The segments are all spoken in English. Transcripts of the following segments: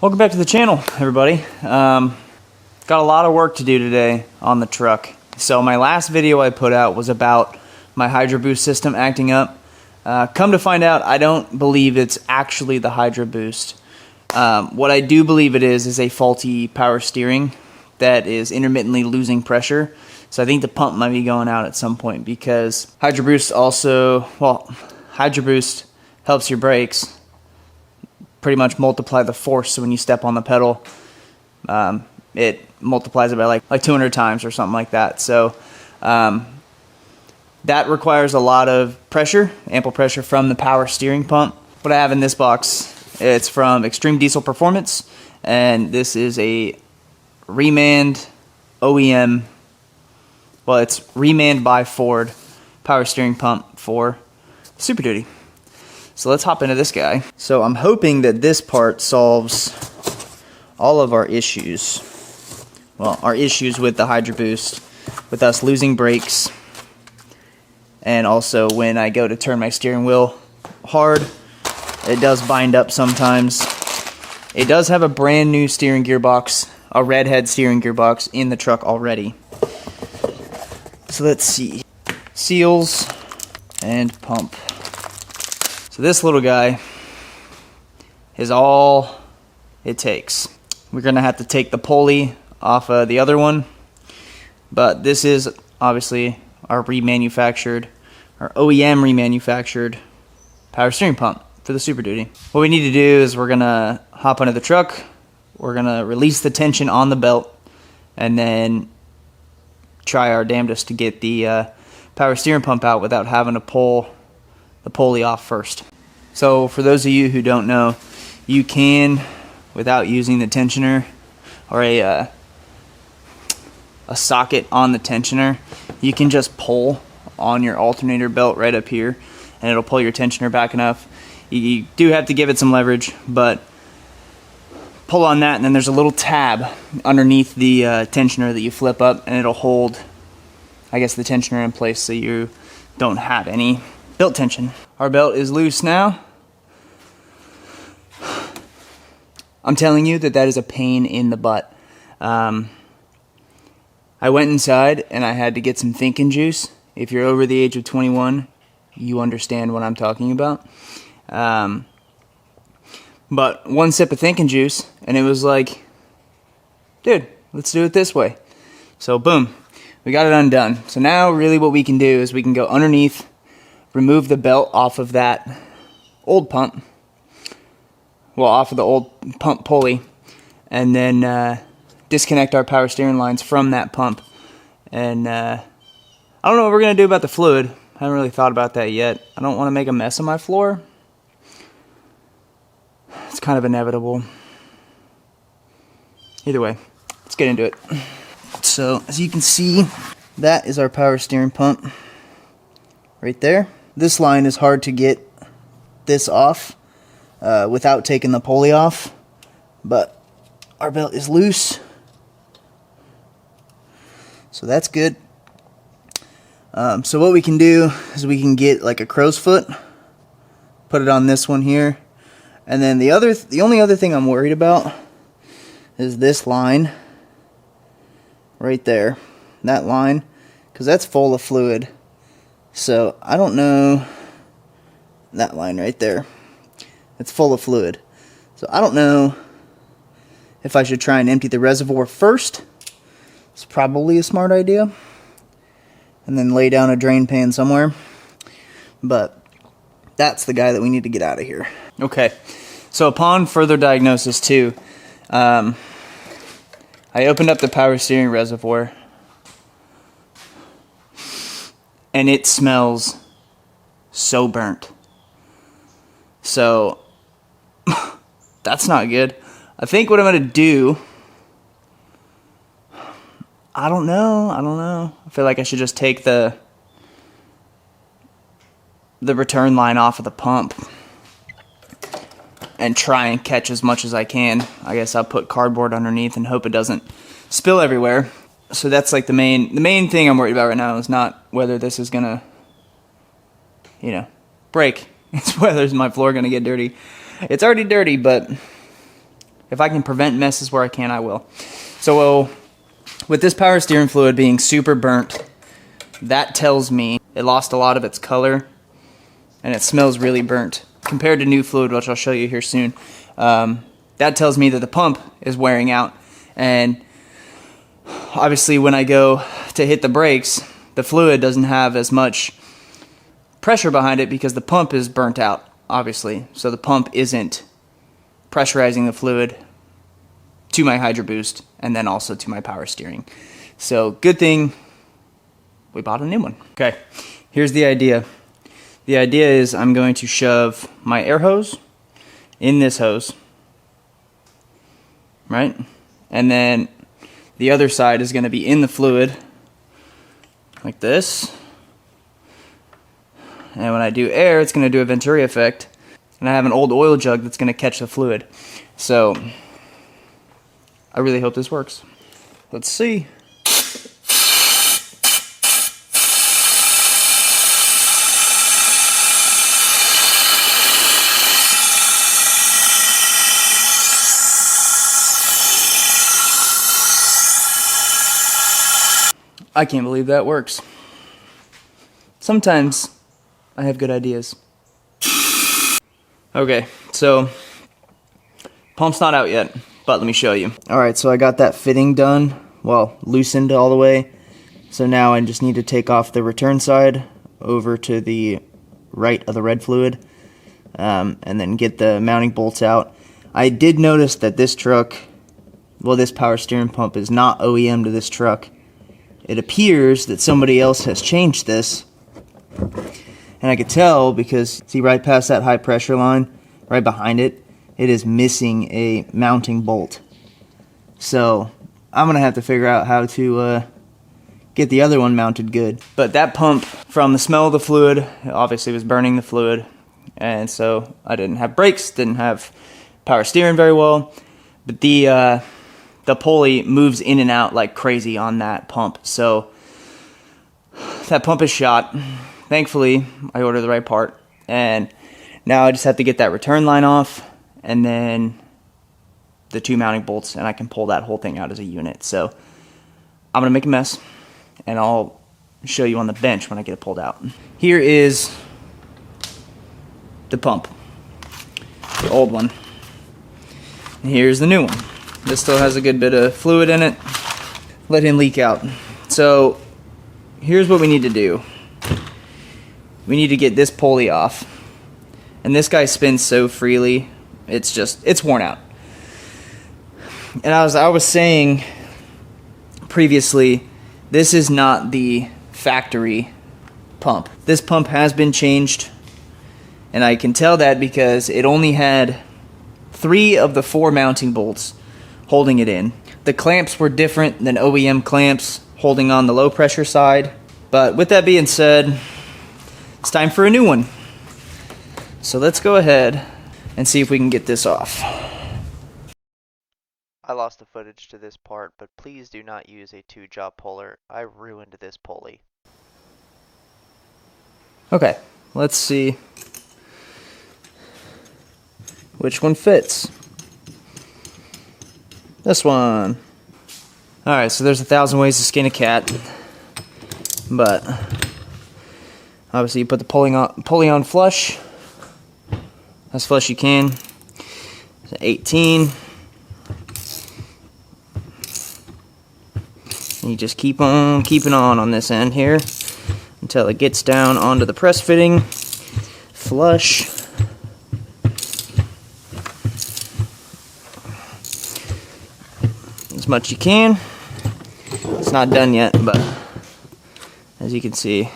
Welcome back to the channel, everybody. Got a lot of work to do today on the truck. So my last video I put out was about my Hydro Boost system acting up. Come to find out, I don't believe it's actually the Hydro Boost. What I do believe it is a faulty power steering that is intermittently losing pressure. So I think the pump might be going out at some point, because Hydro Boost also, well, Hydro Boost helps your brakes pretty much multiply the force. So when you step on the pedal, it multiplies it by like 200 times or something like that. So that requires a lot of pressure, ample pressure from the power steering pump. What I have in this box, it's from Extreme Diesel Performance, and this is a Reman OEM, well, it's Reman by Ford power steering pump for Super Duty. So let's hop into this guy. So I'm hoping that this part solves all of our issues. Well, our issues with the Hydro Boost, with us losing brakes, and also when I go to turn my steering wheel hard, it does bind up sometimes. It does have a brand new steering gearbox, a redhead steering gearbox in the truck already. So let's see. Seals and pump. So this little guy is all it takes. We're gonna have to take the pulley off of the other one, but this is obviously our remanufactured, our OEM remanufactured power steering pump for the Super Duty. What we need to do is we're gonna hop under the truck, we're gonna release the tension on the belt, and then try our damnedest to get the power steering pump out without having to pull the pulley off first. So for those of you who don't know, you can, without using the tensioner or a socket on the tensioner, you can just pull on your alternator belt right up here, and it'll pull your tensioner back enough. You do have to give it some leverage, but pull on that, and then there's a little tab underneath the tensioner that you flip up, and it'll hold, I guess, the tensioner in place so you don't have any belt tension. Our belt is loose now. I'm telling you that is a pain in the butt. I went inside and I had to get some thinking juice. If you're over the age of 21, you understand what I'm talking about. But one sip of thinking juice, and it was like, dude, let's do it this way. So boom, we got it undone. So now really what we can do is we can go underneath, remove the belt off of that old pump, well, off of the old pump pulley, and then disconnect our power steering lines from that pump. And I don't know what we're going to do about the fluid. I haven't really thought about that yet. I don't want to make a mess of my floor. It's kind of inevitable. Either way, let's get into it. So, as you can see, that is our power steering pump right there. This line is hard to get this off without taking the pulley off, but our belt is loose, so that's good. So what we can do is we can get like a crow's foot, put it on this one here, and then the only other thing I'm worried about is this line right there, that line, because that's full of fluid. So I don't know, that line right there, it's full of fluid. So I don't know if I should try and empty the reservoir first. It's probably a smart idea. And then lay down a drain pan somewhere. But that's the guy that we need to get out of here. Okay, so upon further diagnosis too, I opened up the power steering reservoir, and it smells so burnt. So that's not good. I think what I'm going to do, I don't know. I feel like I should just take the return line off of the pump and try and catch as much as I can. I guess I'll put cardboard underneath and hope it doesn't spill everywhere. So that's like the main thing I'm worried about right now is not whether this is gonna, break. It's whether my floor gonna get dirty. It's already dirty, but If I can prevent messes where I can, I will. So with this power steering fluid being super burnt, that tells me it lost a lot of its color and it smells really burnt compared to new fluid, which I'll show you here soon. That tells me that the pump is wearing out, and obviously when I go to hit the brakes, the fluid doesn't have as much pressure behind it because the pump is burnt out, obviously. So the pump isn't pressurizing the fluid to my Hydro Boost and then also to my power steering. So good thing we bought a new one. Okay, here's the idea. The idea is I'm going to shove my air hose in this hose, right? And then the other side is going to be in the fluid like this. And when I do air, it's going to do a Venturi effect. And I have an old oil jug that's going to catch the fluid. So I really hope this works. Let's see. I can't believe that works. Sometimes I have good ideas. Okay, so pump's not out yet, but let me show you. Alright, so I got that fitting done, well, loosened all the way. So now I just need to take off the return side over to the right of the red fluid, and then get the mounting bolts out. I did notice that this truck, well, this power steering pump is not OEM to this truck. It appears that somebody else has changed this, and I could tell because, see right past that high pressure line, right behind it, it is missing a mounting bolt. So I'm going to have to figure out how to get the other one mounted good. But that pump, from the smell of the fluid, obviously was burning the fluid, and so I didn't have brakes, didn't have power steering very well, but the pulley moves in and out like crazy on that pump. So that pump is shot. Thankfully, I ordered the right part, and now I just have to get that return line off and then the two mounting bolts, and I can pull that whole thing out as a unit. So I'm gonna make a mess, and I'll show you on the bench when I get it pulled out. Here is the pump, the old one, and here's the new one. This still has a good bit of fluid in it. Let him leak out. So here's what we need to do. We need to get this pulley off. And this guy spins so freely, it's worn out. And I was saying previously, this is not the factory pump. This pump has been changed, and I can tell that because it only had 3 of the 4 mounting bolts holding it in. The clamps were different than OEM clamps holding on the low pressure side. But with that being said, it's time for a new one. So let's go ahead and see if we can get this off. I lost the footage to this part, but please do not use a 2-job puller. I ruined this pulley. Okay, let's see which one fits. This one. Alright, so there's 1,000 ways to skin a cat, but obviously you put the pulley on flush, as flush you can. So 18. And you just keep on keeping on this end here until it gets down onto the press fitting. Flush. As much you can. It's not done yet, but as you can see,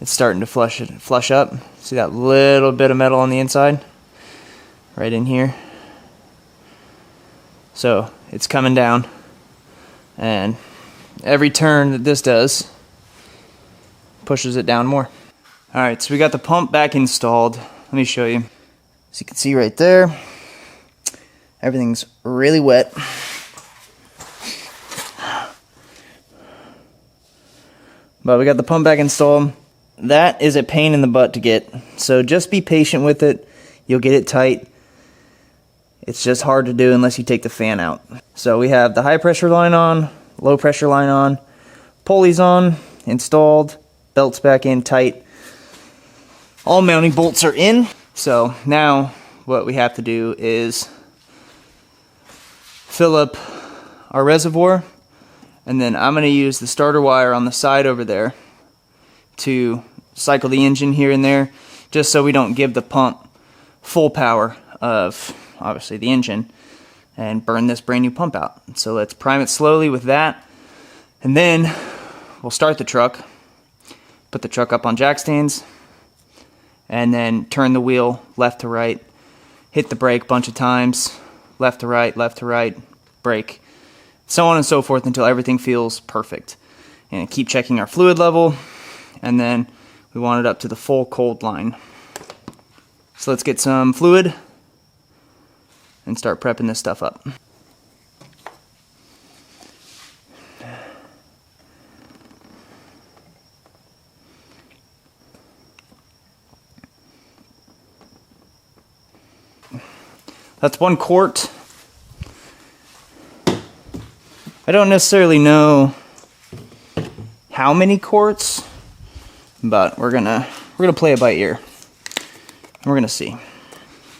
it's starting to flush up. See that little bit of metal on the inside? Right in here. So it's coming down, and every turn that this does pushes it down more. Alright, so we got the pump back installed. Let me show you. As you can see right there, everything's really wet. But we got the pump back installed. That is a pain in the butt to get, so just be patient with it. You'll get it tight. It's just hard to do unless you take the fan out. So we have the high pressure line on, low pressure line on, pulleys on, installed, belts back in tight. All mounting bolts are in. So now what we have to do is fill up our reservoir, and then I'm going to use the starter wire on the side over there to cycle the engine here and there, just so we don't give the pump full power of obviously the engine and burn this brand new pump out. So let's prime it slowly with that, and then we'll start the truck, put the truck up on jack stands, and then turn the wheel left to right, hit the brake a bunch of times, left to right, brake, so on and so forth until everything feels perfect. And keep checking our fluid level, and then we want it up to the full cold line. So let's get some fluid and start prepping this stuff up. That's 1 quart. I don't necessarily know how many quarts, but we're gonna play it by ear. We're gonna see.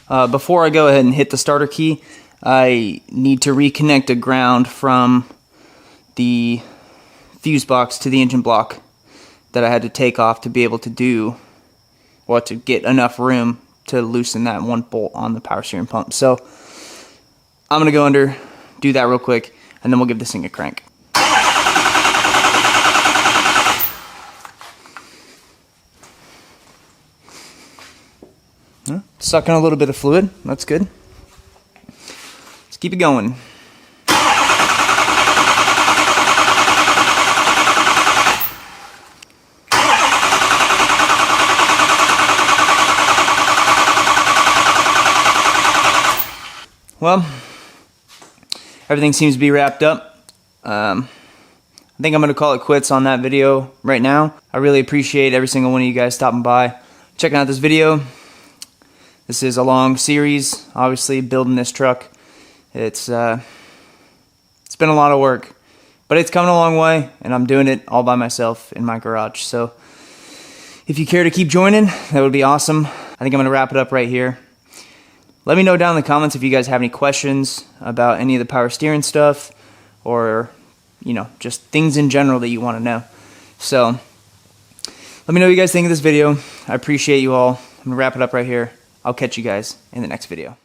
Before I go ahead and hit the starter key, I need to reconnect a ground from the fuse box to the engine block that I had to take off to be able to get enough room to loosen that 1 bolt on the power steering pump. So I'm gonna go under, do that real quick, and then we'll give this thing a crank. Sucking a little bit of fluid, that's good. Let's keep it going. Well, everything seems to be wrapped up. I think I'm going to call it quits on that video right now. I really appreciate every single one of you guys stopping by, checking out this video. This is a long series, obviously, building this truck. It's been a lot of work, but it's coming a long way, and I'm doing it all by myself in my garage. So if you care to keep joining, that would be awesome. I think I'm going to wrap it up right here. Let me know down in the comments if you guys have any questions about any of the power steering stuff, or, you know, just things in general that you want to know. So let me know what you guys think of this video. I appreciate you all. I'm going to wrap it up right here. I'll catch you guys in the next video.